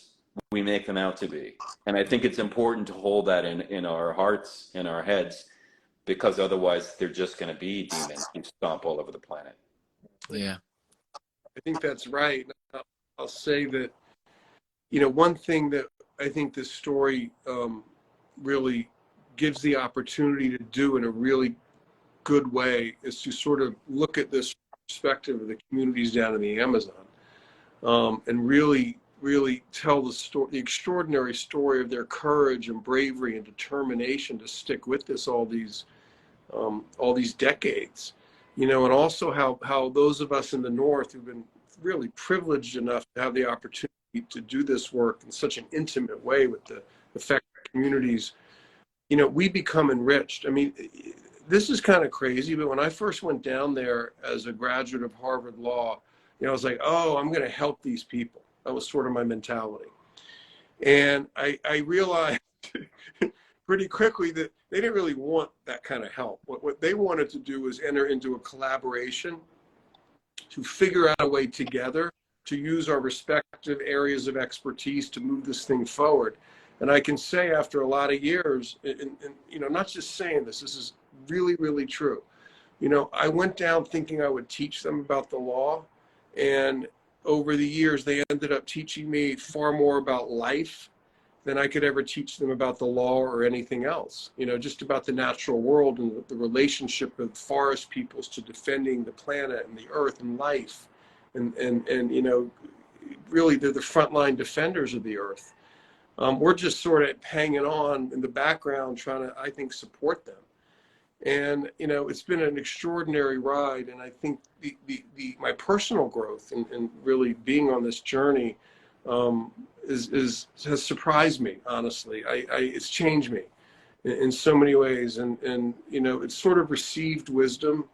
we make them out to be. And I think it's important to hold that in our hearts, in our heads, because otherwise they're just going to be demons who stomp all over the planet. Yeah. I think that's right. I'll say that, one thing that I think this story really gives the opportunity to do in a really good way is to sort of look at this perspective of the communities down in the Amazon, and really tell the extraordinary story of their courage and bravery and determination to stick with this all these decades, and also how those of us in the North who've been really privileged enough to have the opportunity to do this work in such an intimate way with the affected communities, we become enriched. I mean, this is kind of crazy, but when I first went down there as a graduate of Harvard Law, I was like, oh, I'm going to help these people. That was sort of my mentality. And I realized pretty quickly that they didn't really want that kind of help. What they wanted to do was enter into a collaboration to figure out a way together to use our respective areas of expertise to move this thing forward. And I can say after a lot of years, and not just saying this is really, really true. I went down thinking I would teach them about the law, and over the years, they ended up teaching me far more about life than I could ever teach them about the law or anything else. Just about the natural world and the relationship of forest peoples to defending the planet and the earth and life. And really, they're the frontline defenders of the earth. We're just sort of hanging on in the background, trying to, I think, support them. And, it's been an extraordinary ride. And I think my personal growth and really being on this journey has surprised me, honestly. It's changed me in so many ways. And it's sort of received wisdom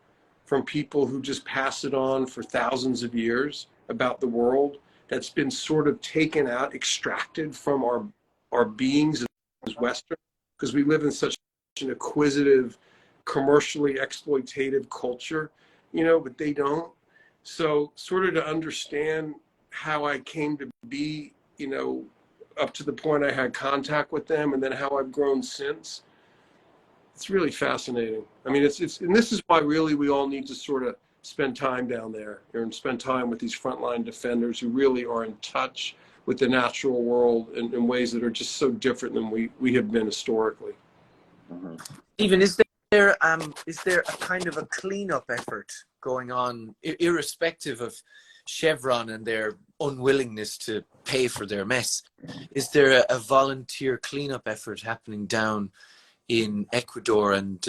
from people who just pass it on for thousands of years about the world that's been sort of taken out, extracted from our beings as Western, because we live in such an acquisitive, commercially exploitative culture, but they don't. So sort of to understand how I came to be, up to the point I had contact with them, and then how I've grown since, it's really fascinating. I mean, it's and this is why really we all need to sort of spend time down there and spend time with these frontline defenders who really are in touch with the natural world in ways that are just so different than we have been historically. Stephen, is there a kind of a cleanup effort going on, irrespective of Chevron and their unwillingness to pay for their mess? Is there a volunteer cleanup effort happening down in Ecuador, and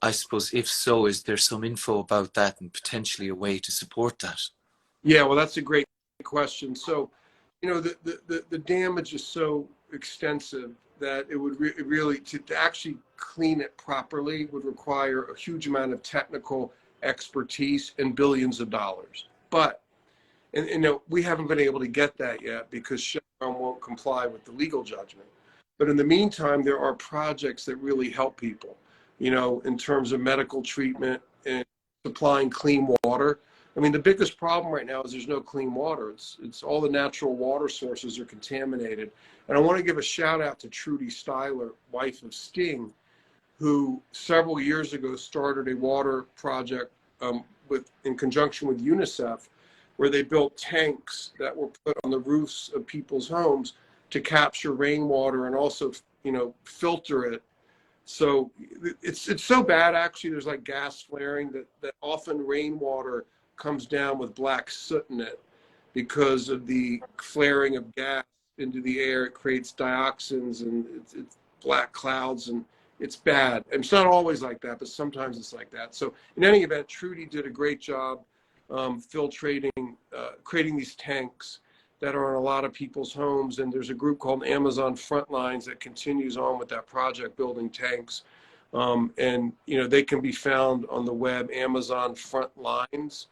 I suppose if so, is there some info about that and potentially a way to support that? Yeah, well, that's a great question. So, you know, the damage is so extensive that it would really, to actually clean it properly would require a huge amount of technical expertise and billions of dollars. But, and you know, we haven't been able to get that yet because Chevron won't comply with the legal judgment. But in the meantime, there are projects that really help people, you know, in terms of medical treatment and supplying clean water. I mean, the biggest problem right now is there's no clean water. It's all the natural water sources are contaminated. And I want to give a shout out to Trudy Styler, wife of Sting, who several years ago started a water project in conjunction with UNICEF, where they built tanks that were put on the roofs of people's homes to capture rainwater and also, you know, filter it. So it's so bad, actually. There's like gas flaring that often rainwater comes down with black soot in it because of the flaring of gas into the air. It creates dioxins and it's black clouds, and it's bad. And it's not always like that, but sometimes it's like that. So in any event, Trudy did a great job filtrating, creating these tanks that are in a lot of people's homes. And there's a group called Amazon Frontlines that continues on with that project, building tanks. And, you know, they can be found on the web, Amazon Frontlines.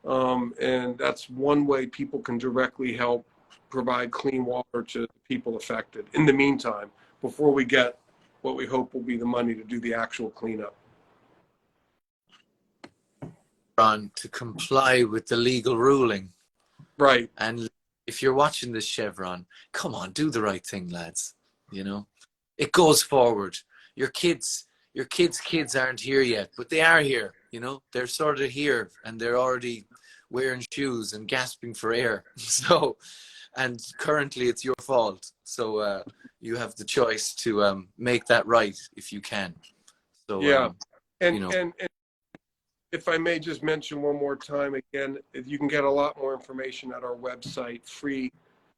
And that's one way people can directly help provide clean water to the people affected in the meantime, before we get what we hope will be the money to do the actual cleanup. To comply with the legal ruling. Right. And if you're watching this, Chevron, come on, do the right thing, lads. You know, it goes forward. Your kids' kids aren't here yet, but they are here. You know, they're sort of here, and they're already wearing shoes and gasping for air. So, and currently it's your fault. So you have the choice to make that right if you can. So yeah, and, you know. and if I may just mention one more time again, you can get a lot more information at our website,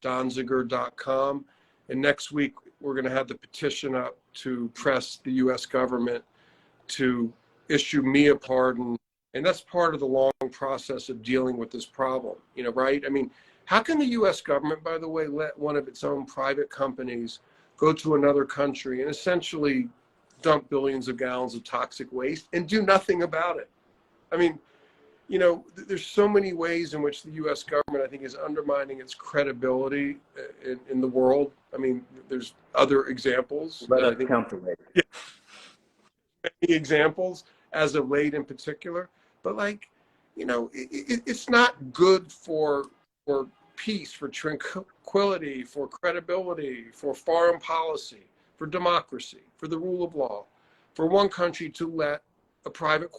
freedonziger.com. And next week, we're going to have the petition up to press the U.S. government to issue me a pardon. And that's part of the long process of dealing with this problem, you know, right? I mean, how can the U.S. government, by the way, let one of its own private companies go to another country and essentially dump billions of gallons of toxic waste and do nothing about it? I mean, you know, there's so many ways in which the U.S. government, I think, is undermining its credibility in the world. I mean, there's other examples. Let us counterweight. Yeah, many examples as of late in particular. But like, you know, it's not good for peace, for tranquility, for credibility, for foreign policy, for democracy, for the rule of law, for one country to let a private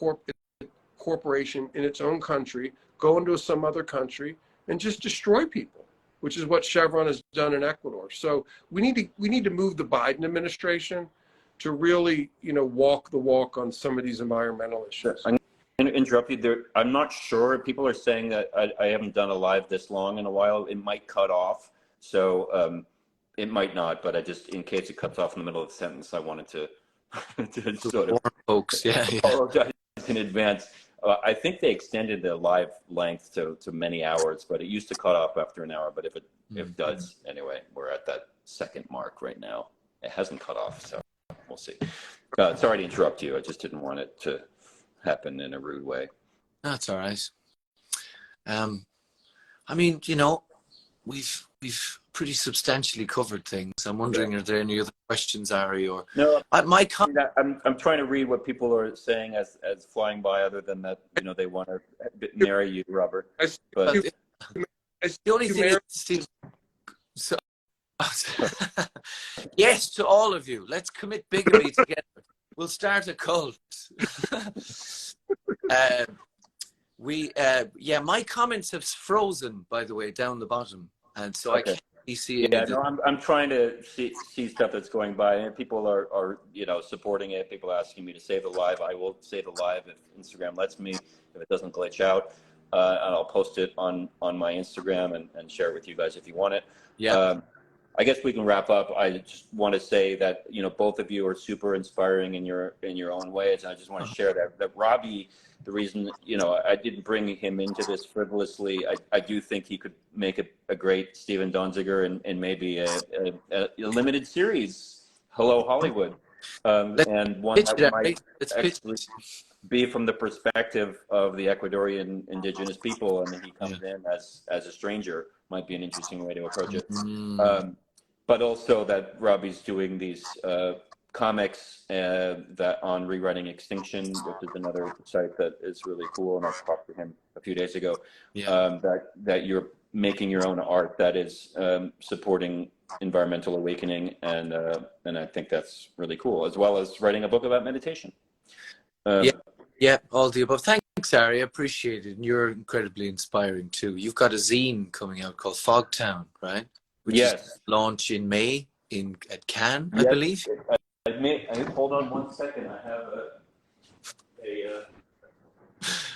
corporation in its own country go into some other country and just destroy people, which is what Chevron has done in Ecuador. So we need to move the Biden administration to really, you know, walk the walk on some of these environmental issues. I'm going to interrupt you there. I'm not sure. People are saying that I haven't done a live this long in a while. It might cut off. So it might not, but I just, in case it cuts off in the middle of the sentence, I wanted to sort of folks. Yeah. apologize in advance. I think they extended the live length to many hours, but it used to cut off after an hour. But if it does, anyway, we're at that second mark right now. It hasn't cut off, so we'll see. Sorry to interrupt you. I just didn't want it to happen in a rude way. That's all right. I mean, you know, we've pretty substantially covered things. I'm wondering, are there any other questions, Ari? Or no? I'm trying to read what people are saying as flying by. Other than that, you know, they want to marry you, Robert. But the only thing is, Steve. So, yes, to all of you, let's commit bigamy together. We'll start a cult. My comments have frozen, by the way, down the bottom, and so okay. I can't be seeing. Yeah, no, I'm trying to see stuff that's going by, and people are you know, supporting it. People are asking me to save the live. I will save the live if Instagram lets me, if it doesn't glitch out, and I'll post it on my Instagram and share it with you guys if you want it. Yeah. I guess we can wrap up. I just want to say that, you know, both of you are super inspiring in your own ways. And I just want to share that Robbie, the reason, you know, I didn't bring him into this frivolously. I do think he could make a great Steven Donziger and maybe a limited series, Hello Hollywood. And one that might actually be from the perspective of the Ecuadorian indigenous people, and he comes in as a stranger. Might be an interesting way to approach it. But also that Robbie's doing these comics that on rewriting Extinction, which is another site that is really cool, and I talked to him a few days ago. That you're making your own art that is supporting environmental awakening, and I think that's really cool, as well as writing a book about meditation. All the above. Thanks, Ari. I appreciate it. And you're incredibly inspiring too. You've got a zine coming out called Fogtown, right? Which is launch in May at Cannes, I believe. Hold on one second. I have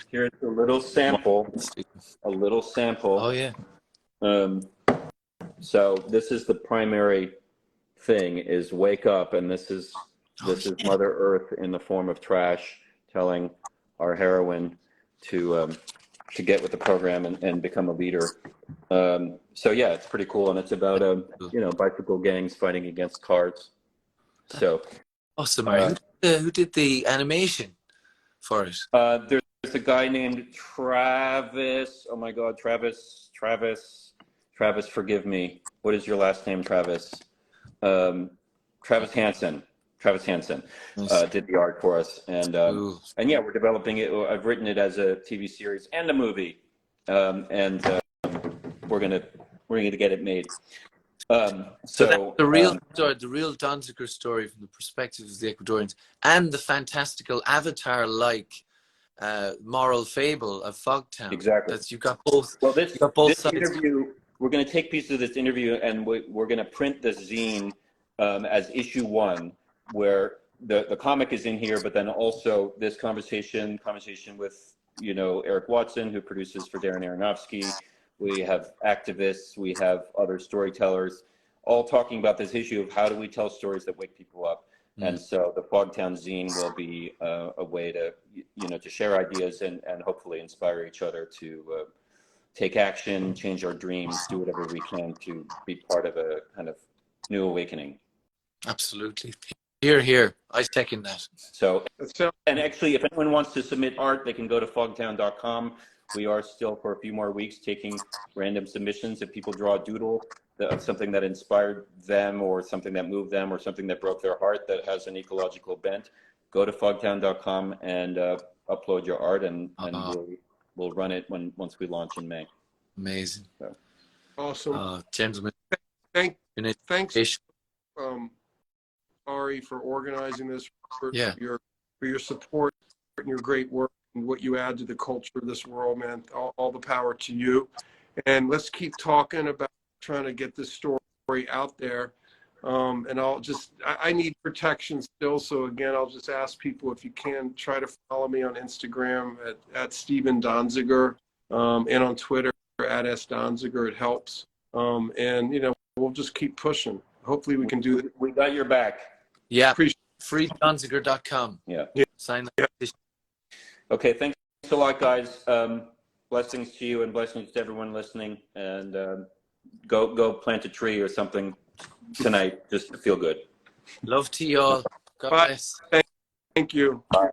here's a little sample. Oh yeah. So this is the primary thing: is wake up, and this is Mother Earth in the form of trash, telling our heroine to get with the program and become a leader. So yeah, it's pretty cool, and it's about you know, bicycle gangs fighting against cars. So awesome. Who did the animation for it? There's a guy named Travis. Oh my God, Travis, forgive me. What is your last name, Travis? Travis Hansen. Did the art for us, and yeah, we're developing it. I've written it as a TV series and a movie, and we're gonna get it made. So that's the real story, the real Donziger story from the perspective of the Ecuadorians, and the fantastical Avatar-like moral fable of Fogtown. Exactly. You've got both. Well, this sides. interview, we're going to take pieces of this interview, and we're going to print this zine as issue 1, where the comic is in here, but then also this conversation with, you know, Eric Watson, who produces for Darren Aronofsky. We have activists, we have other storytellers, all talking about this issue of how do we tell stories that wake people up. And so the Fogtown zine will be a way to, you know, to share ideas and hopefully inspire each other to take action, change our dreams, do whatever we can to be part of a kind of new awakening. Absolutely. Here. I second that. So, and actually, if anyone wants to submit art, they can go to fogtown.com. We are still, for a few more weeks, taking random submissions. If people draw a doodle of something that inspired them, or something that moved them, or something that broke their heart that has an ecological bent, go to fogtown.com and upload your art, and we'll run it once we launch in May. Amazing. So. Awesome. Gentlemen. Thanks, Ari, for organizing this, for your support and your great work and what you add to the culture of this world, man. All the power to you. And let's keep talking about trying to get this story out there. And I need protection still. So again, I'll just ask people, if you can, try to follow me on Instagram at Steven Donziger, and on Twitter at @SDonziger. It helps. And, you know, we'll just keep pushing. Hopefully we can do it. We got your back. Yeah. freedonziger.com. Yeah. Sign the petition. Okay. Thanks a lot, guys. Blessings to you and blessings to everyone listening. And go plant a tree or something tonight just to feel good. Love to you all. God bless. Thank you. Bye.